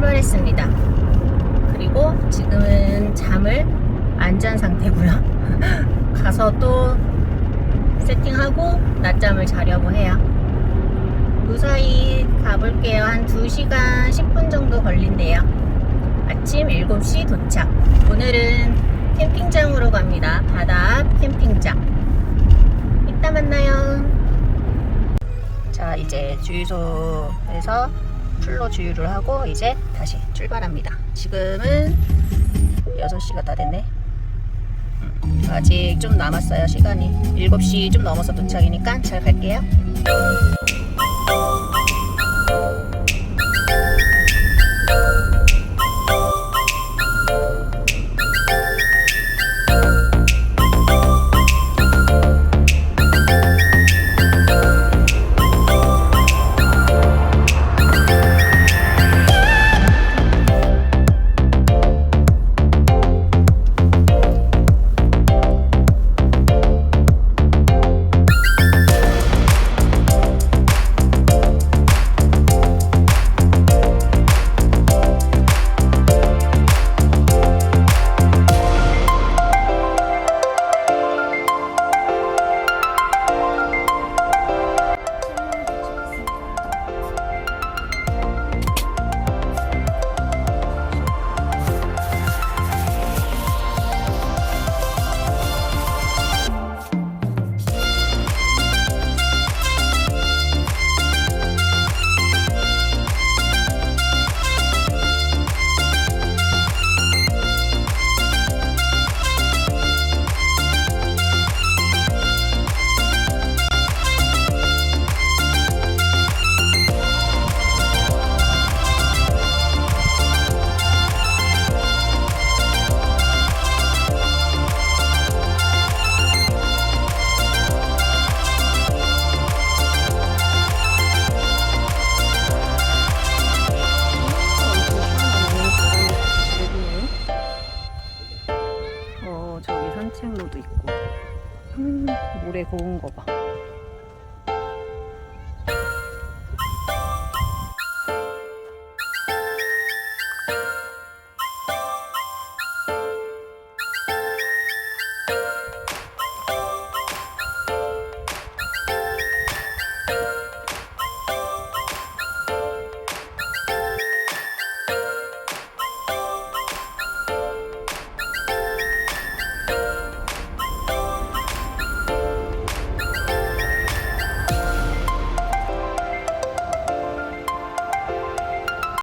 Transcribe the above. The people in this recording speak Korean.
출발했습니다. 그리고 지금은 잠을 안 잔 상태고요. 가서 또 세팅하고 낮잠을 자려고 해요. 무사히 가볼게요. 한 2시간 10분 정도 걸린대요. 아침 7시 도착. 오늘은 캠핑장으로 갑니다. 바다 앞 캠핑장. 이따 만나요. 자, 이제 주유소에서 풀로 주유를 하고 이제 다시 출발합니다. 지금은 6시가 다 됐네. 아직 좀 남았어요. 시간이 7시 좀 넘어서 도착이니까 잘 갈게요. 저기 산책로도 있고 모래 고운 거 봐.